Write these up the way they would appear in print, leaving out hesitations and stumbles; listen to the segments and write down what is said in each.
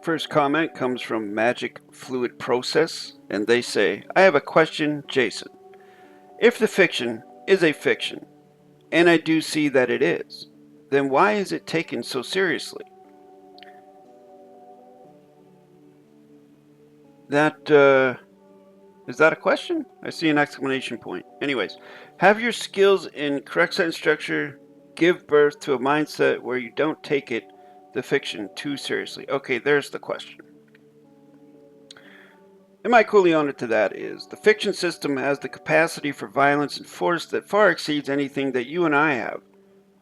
First comment comes from Magic Fluid Process, and they say, I have a question, Jason. If the fiction is a fiction, and I do see that it is, then why is it taken so seriously? Is that a question? I see an exclamation point. Anyways, have your skills in correct sentence structure give birth to a mindset where you don't take the fiction too seriously? Okay, there's the question. And my coolioner to that is, the fiction system has the capacity for violence and force that far exceeds anything that you and I have.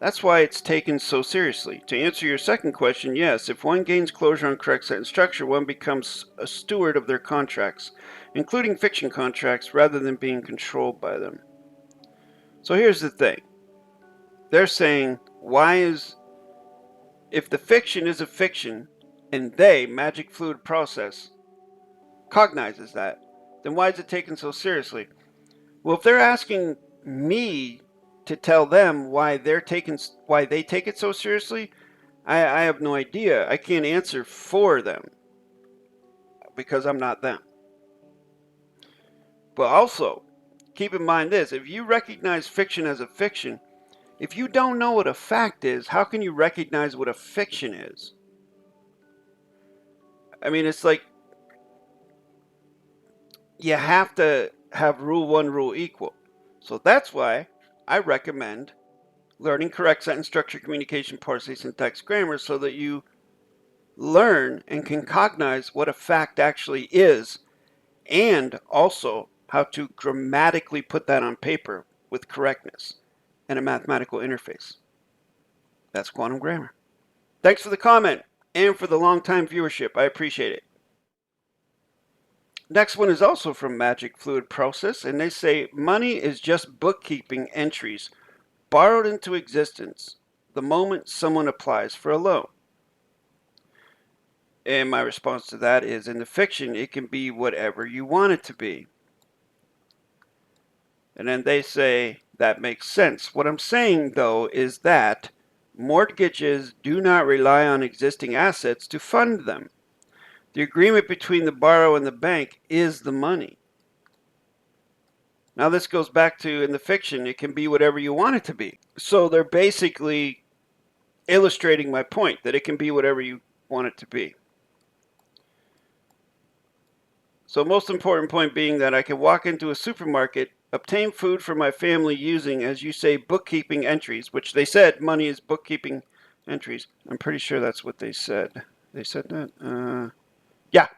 That's why it's taken so seriously. To answer your second question, yes, if one gains closure on correct sentence structure, one becomes a steward of their contracts, including fiction contracts, rather than being controlled by them. So here's the thing. They're saying, if the fiction is a fiction, and they, Magic Fluid Process, cognizes that, then why is it taken so seriously? Well, if they're asking me to tell them why they take it so seriously, I have no idea. I can't answer for them because I'm not them. But also, keep in mind this, if you recognize fiction as a fiction, if you don't know what a fact is, how can you recognize what a fiction is? I mean, it's like you have to have rule 1, rule equal. So that's why I recommend learning correct sentence structure, communication, parse, syntax, grammar, so that you learn and can cognize what a fact actually is, and also how to grammatically put that on paper with correctness and a mathematical interface. That's quantum grammar. Thanks for the comment and for the long-time viewership. I appreciate it. Next one is also from Magic Fluid Process, and they say, money is just bookkeeping entries borrowed into existence the moment someone applies for a loan. And my response to that is, in the fiction, it can be whatever you want it to be. And then they say, that makes sense. What I'm saying, though, is that mortgages do not rely on existing assets to fund them. The agreement between the borrower and the bank is the money. Now this goes back to, in the fiction, it can be whatever you want it to be. So they're basically illustrating my point, that it can be whatever you want it to be. So most important point being that I can walk into a supermarket, obtain food for my family using, as you say, bookkeeping entries, which they said money is bookkeeping entries. I'm pretty sure that's what they said. They said that? Yeah,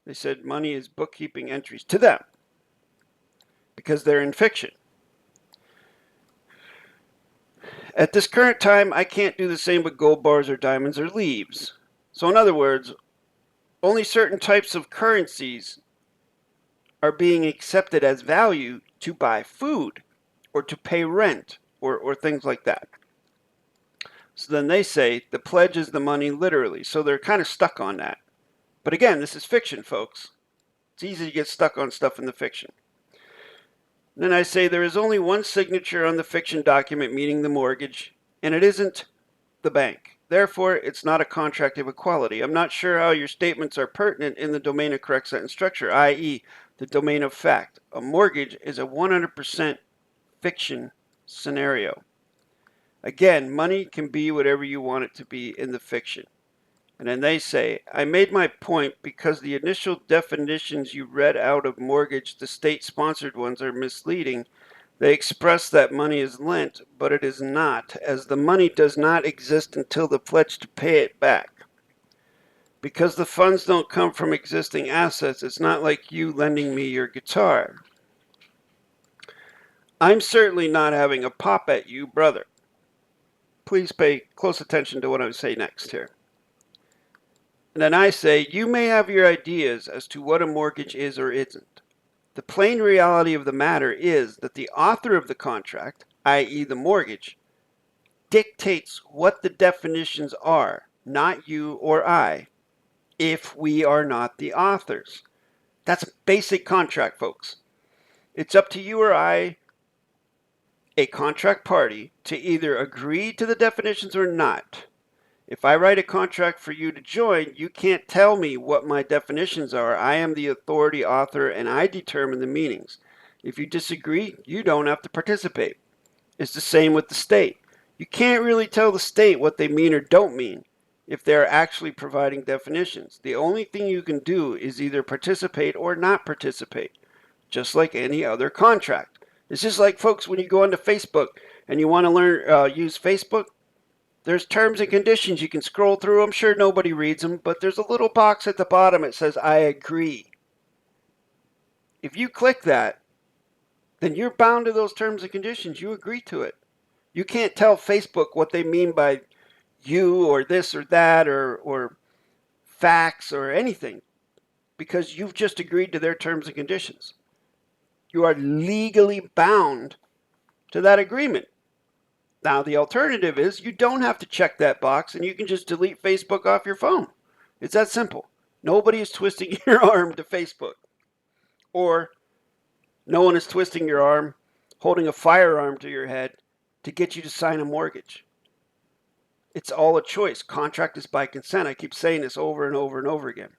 they said money is bookkeeping entries to them because they're in fiction. At this current time, I can't do the same with gold bars or diamonds or leaves. So in other words, only certain types of currencies are being accepted as value to buy food or to pay rent or things like that. So then they say the pledge is the money literally. So they're kind of stuck on that. But again, this is fiction, folks. It's easy to get stuck on stuff in the fiction. And then I say there is only one signature on the fiction document, meaning the mortgage, and it isn't the bank. Therefore, it's not a contract of equality. I'm not sure how your statements are pertinent in the domain of correct sentence structure, i.e., the domain of fact. A mortgage is a 100% fiction scenario. Again, money can be whatever you want it to be in the fiction. And then they say, I made my point because the initial definitions you read out of mortgage, the state-sponsored ones, are misleading. They express that money is lent, but it is not, as the money does not exist until the pledge to pay it back. Because the funds don't come from existing assets, it's not like you lending me your guitar. I'm certainly not having a pop at you, brother. Please pay close attention to what I say next here. And then I say, you may have your ideas as to what a mortgage is or isn't. The plain reality of the matter is that the author of the contract, i.e. the mortgage, dictates what the definitions are, not you or I, if we are not the authors. That's a basic contract, folks. It's up to you or I, a contract party, to either agree to the definitions or not. If I write a contract for you to join, you can't tell me what my definitions are. I am the authority author and I determine the meanings. If you disagree, you don't have to participate. It's the same with the state. You can't really tell the state what they mean or don't mean if they're actually providing definitions. The only thing you can do is either participate or not participate, just like any other contract. It's just like, folks, when you go onto Facebook and you want to learn use Facebook, there's terms and conditions. You can scroll through. I'm sure nobody reads them, but there's a little box at the bottom that says, I agree. If you click that, then you're bound to those terms and conditions. You agree to it. You can't tell Facebook what they mean by you or this or that or facts or anything because you've just agreed to their terms and conditions. You are legally bound to that agreement. Now, the alternative is you don't have to check that box and you can just delete Facebook off your phone. It's that simple. Nobody is twisting your arm to Facebook. Or no one is twisting your arm, holding a firearm to your head to get you to sign a mortgage. It's all a choice. Contract is by consent. I keep saying this over and over and over again.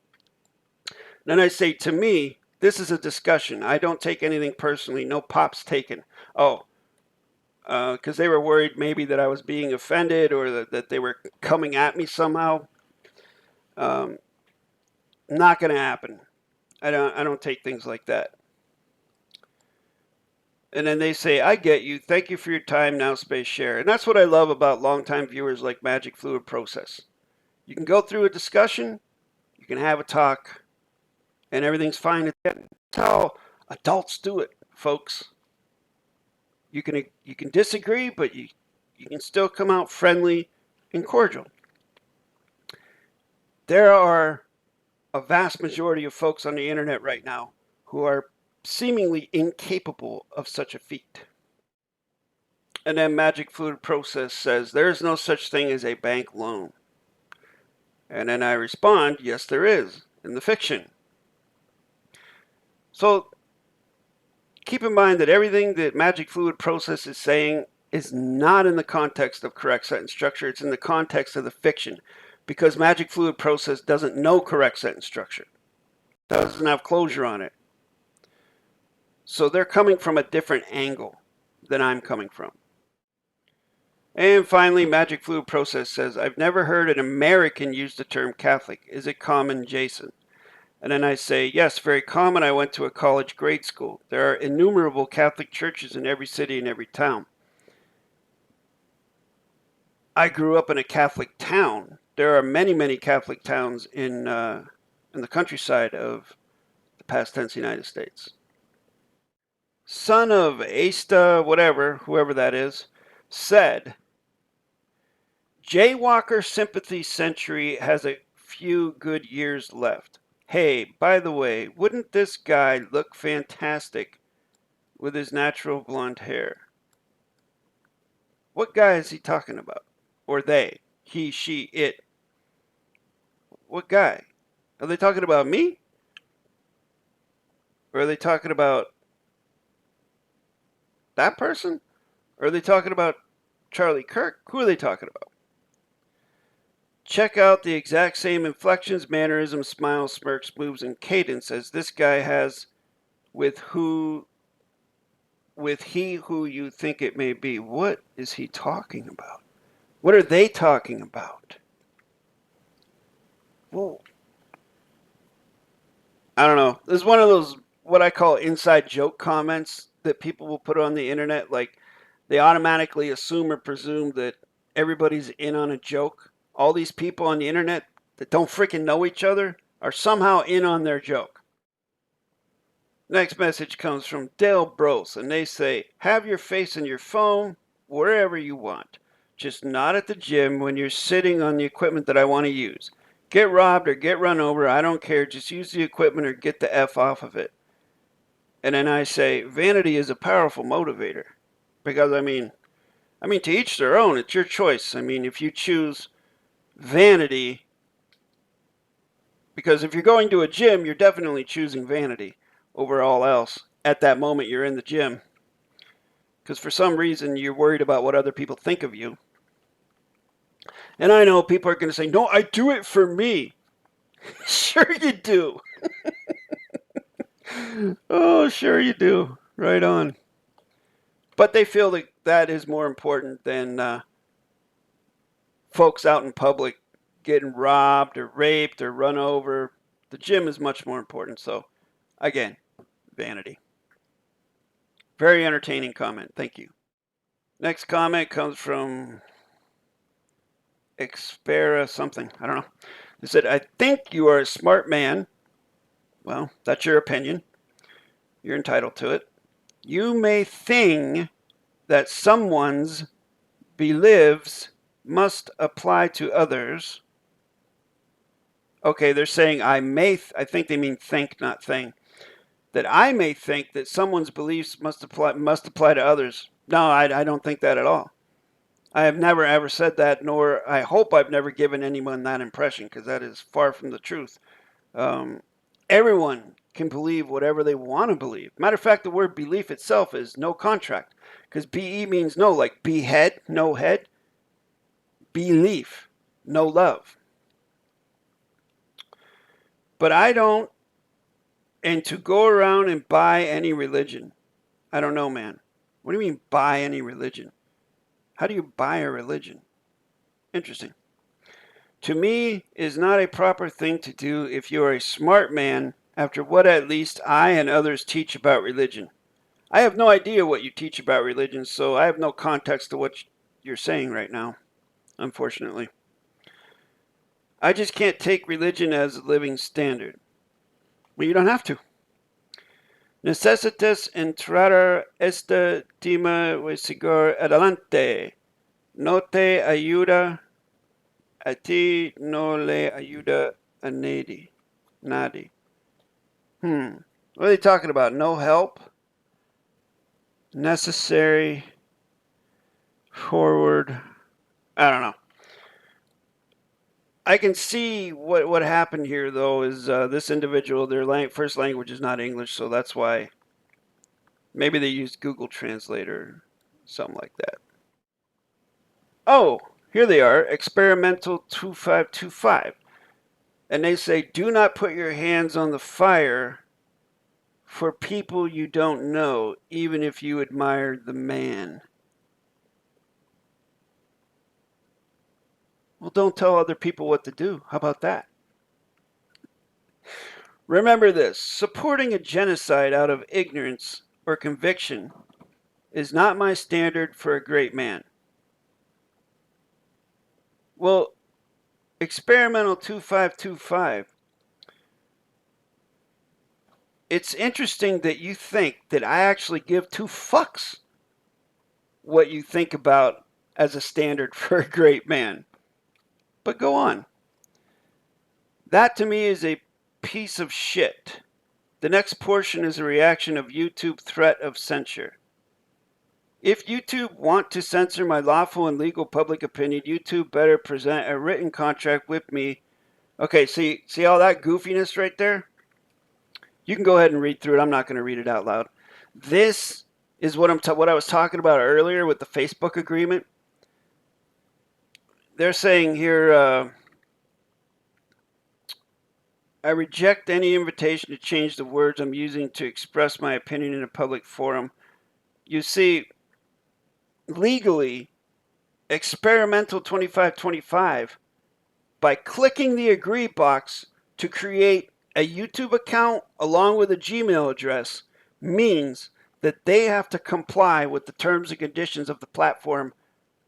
Then I say, to me, this is a discussion. I don't take anything personally. No pops taken. Oh, because they were worried maybe that I was being offended or that they were coming at me somehow. Not going to happen. I don't take things like that. And then they say, I get you. Thank you for your time. Now space share. And that's what I love about longtime viewers like Magic Fluid Process. You can go through a discussion. You can have a talk. And everything's fine. That's how adults do it, folks. You can disagree, but you can still come out friendly and cordial. There are a vast majority of folks on the internet right now who are seemingly incapable of such a feat. And then Magic Fluid Process says, there is no such thing as a bank loan. And then I respond, yes, there is, in the fiction. So keep in mind that everything that Magic Fluid Process is saying is not in the context of correct sentence structure. It's in the context of the fiction, because Magic Fluid Process doesn't know correct sentence structure. It doesn't have closure on it. So they're coming from a different angle than I'm coming from. And finally, Magic Fluid Process says, I've never heard an American use the term Catholic. Is it common, Jason? And then I say, yes, very common. I went to a college grade school. There are innumerable Catholic churches in every city and every town. I grew up in a Catholic town. There are many, many Catholic towns in the countryside of the past tense United States. Son of Asta, whatever, whoever that is, said, Jaywalker Sympathy Century has a few good years left. Hey, by the way, wouldn't this guy look fantastic with his natural blonde hair? What guy is he talking about? Or they? He, she, it. What guy? Are they talking about me? Or are they talking about that person? Or are they talking about Charlie Kirk? Who are they talking about? Check out the exact same inflections, mannerisms, smiles, smirks, moves, and cadence as this guy has with he who you think it may be. What is he talking about? What are they talking about? Whoa. I don't know. This is one of those, what I call inside joke comments that people will put on the internet. Like, they automatically assume or presume that everybody's in on a joke. All these people on the internet that don't freaking know each other are somehow in on their joke. Next message comes from Dale Brose, and they say, have your face in your phone wherever you want. Just not at the gym when you're sitting on the equipment that I want to use. Get robbed or get run over, I don't care. Just use the equipment or get the F off of it. And then I say, vanity is a powerful motivator. Because, I mean, to each their own. It's your choice. I mean, if you choose vanity, because if you're going to a gym, you're definitely choosing vanity over all else at that moment you're in the gym. Because for some reason, you're worried about what other people think of you. And I know people are going to say, no, I do it for me. Sure you do. Oh, sure you do. Right on. But they feel that that is more important than folks out in public getting robbed or raped or run over. The gym is much more important. So, again, vanity. Very entertaining comment. Thank you. Next comment comes from Xpera something. I don't know. They said, I think you are a smart man. Well, that's your opinion. You're entitled to it. You may think that someone's beliefs must apply to others. Okay, they're saying I think they mean think, not thing. That I may think that someone's beliefs must apply to others. No, I don't think that at all. I have never ever said that, nor I hope I've never given anyone that impression, because that is far from the truth. Everyone can believe whatever they want to believe. Matter of fact, the word belief itself is no contract, because BE means no, like behead, no head. Belief, no love. But I don't, and to go around and buy any religion, I don't know, man. What do you mean buy any religion? How do you buy a religion? Interesting. To me, is not a proper thing to do if you are a smart man after what at least I and others teach about religion. I have no idea what you teach about religion, so I have no context to what you're saying right now, unfortunately. I just can't take religion as a living standard. Well, you don't have to. Necesitas entrar esta tema y seguir adelante. No te ayuda a ti, no le ayuda a nadie. What are they talking about? No help? Necessary? Forward? I don't know. I can see what happened here, though, is this individual, their first language is not English, so that's why maybe they used Google Translator, something like that. Oh, here they are, experimental 2525. And they say, do not put your hands on the fire for people you don't know, even if you admire the man. Well, don't tell other people what to do. How about that? Remember this, supporting a genocide out of ignorance or conviction is not my standard for a great man. Well, experimental 2525, it's interesting that you think that I actually give two fucks what you think about as a standard for a great man. But go on. That to me is a piece of shit. The next portion is a reaction of YouTube threat of censure. If YouTube want to censor my lawful and legal public opinion, YouTube better present a written contract with me. Okay, see all that goofiness right there? You can go ahead and read through it. I'm not going to read it out loud. This is what I was talking about earlier with the Facebook agreement. They're saying here, I reject any invitation to change the words I'm using to express my opinion in a public forum. You see, legally, experimental 2525, by clicking the agree box to create a YouTube account along with a Gmail address, means that they have to comply with the terms and conditions of the platform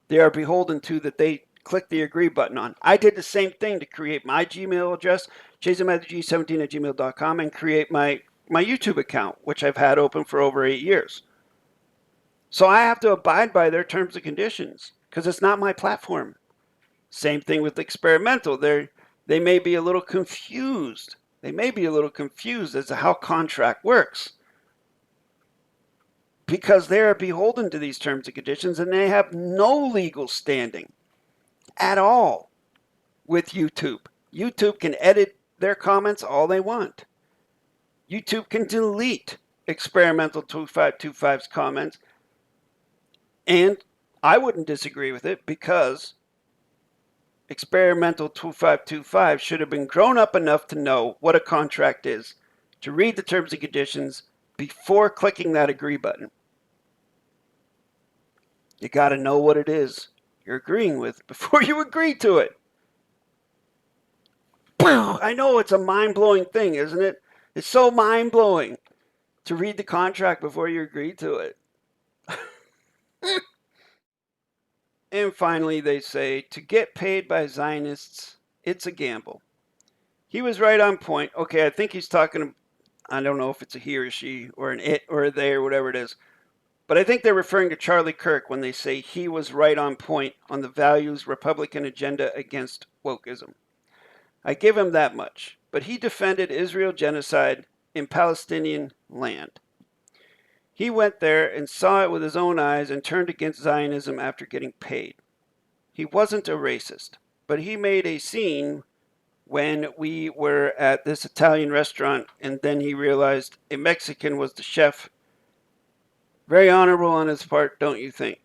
they are beholden to, that they click the agree button on. I did the same thing to create my Gmail address, jasonmatthewg17@gmail.com, and create my YouTube account, which I've had open for over 8 years. So I have to abide by their terms and conditions because it's not my platform. Same thing with experimental. They may be a little confused. They may be a little confused as to how contract works, because they are beholden to these terms and conditions, and they have no legal standing at all with YouTube. YouTube can edit their comments all they want. YouTube can delete experimental 2525's comments, and I wouldn't disagree with it because experimental 2525 should have been grown up enough to know what a contract is, to read the terms and conditions before clicking that agree button. You got to know what it is you're agreeing with before you agree to it. I know it's a mind-blowing thing, isn't it? It's so mind-blowing to read the contract before you agree to it. And finally, they say, to get paid by Zionists, it's a gamble. He was right on point. Okay, I think he's talking, I don't know if it's a he or she or an it or a they or whatever it is. But I think they're referring to Charlie Kirk when they say he was right on point on the values Republican agenda against wokeism. I give him that much. But he defended Israel genocide in Palestinian land. He went there and saw it with his own eyes and turned against Zionism after getting paid. He wasn't a racist, but he made a scene when we were at this Italian restaurant, and then he realized a Mexican was the chef. Very honorable on his part, don't you think?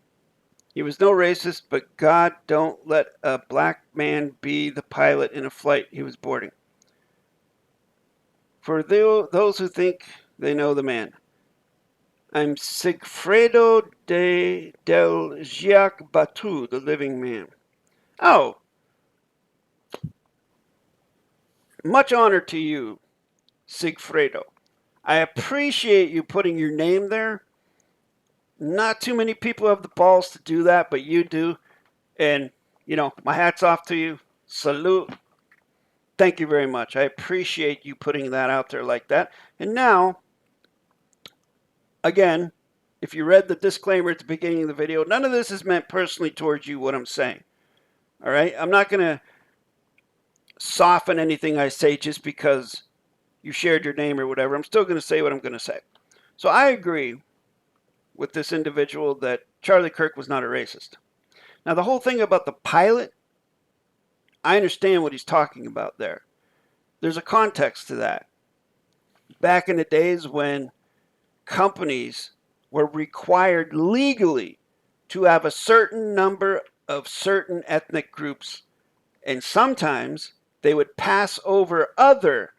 He was no racist, but God don't let a black man be the pilot in a flight he was boarding. For those who think they know the man, I'm Sigfredo del Giac Batu, the living man. Oh, much honor to you, Sigfredo. I appreciate you putting your name there. Not too many people have the balls to do that, but you do. And, you know, my hat's off to you. Salute. Thank you very much. I appreciate you putting that out there like that. And now, again, if you read the disclaimer at the beginning of the video, none of this is meant personally towards you, what I'm saying. All right? I'm not going to soften anything I say just because you shared your name or whatever. I'm still going to say what I'm going to say. So I agree with this individual that Charlie Kirk was not a racist. Now, the whole thing about the pilot, I understand what he's talking about there. There's a context to that. Back in the days when companies were required legally to have a certain number of certain ethnic groups, and sometimes they would pass over other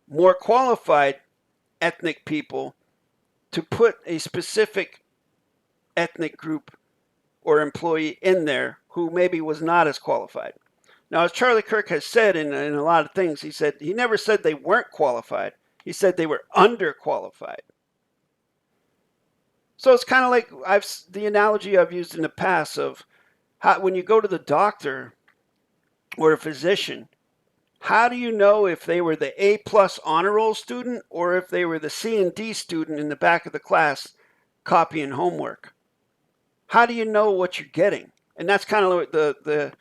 more qualified ethnic people to put a specific ethnic group or employee in there who maybe was not as qualified. Now, as Charlie Kirk has said in a lot of things, he never said they weren't qualified. He said they were underqualified. So it's kind of like the analogy I've used in the past of how, when you go to the doctor or a physician, how do you know if they were the A+ honor roll student or if they were the C and D student in the back of the class copying homework? How do you know what you're getting? And that's kind of the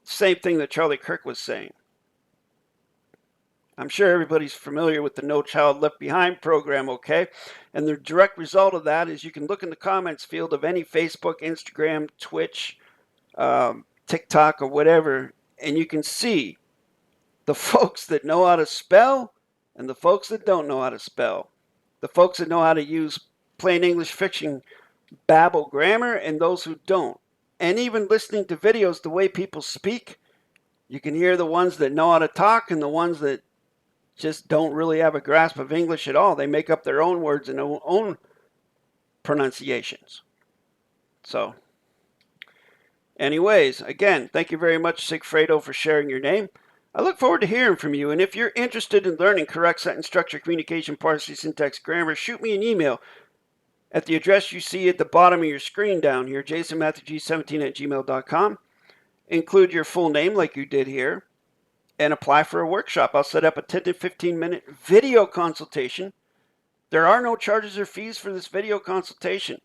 same thing that Charlie Kirk was saying. I'm sure everybody's familiar with the No Child Left Behind program, okay? And the direct result of that is you can look in the comments field of any Facebook, Instagram, Twitch, TikTok, or whatever, and you can see the folks that know how to spell and the folks that don't know how to spell. The folks that know how to use plain English fiction babble grammar and those who don't. And even listening to videos, the way people speak, you can hear the ones that know how to talk and the ones that just don't really have a grasp of English at all. They make up their own words and their own pronunciations. So, anyways, again, thank you very much, Sigfredo, for sharing your name. I look forward to hearing from you. And if you're interested in learning correct sentence structure, communication, parsing, syntax, grammar, shoot me an email at the address you see at the bottom of your screen down here, jasonmatthewg17@gmail.com. Include your full name like you did here and apply for a workshop. I'll set up a 10 to 15 minute video consultation. There are no charges or fees for this video consultation.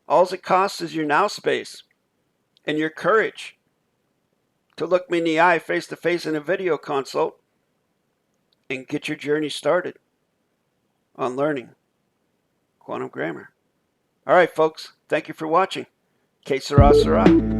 All it costs is your now space and your courage to look me in the eye face to face in a video consult and get your journey started on learning quantum grammar. All right, folks. Thank you for watching. Que sera, sera.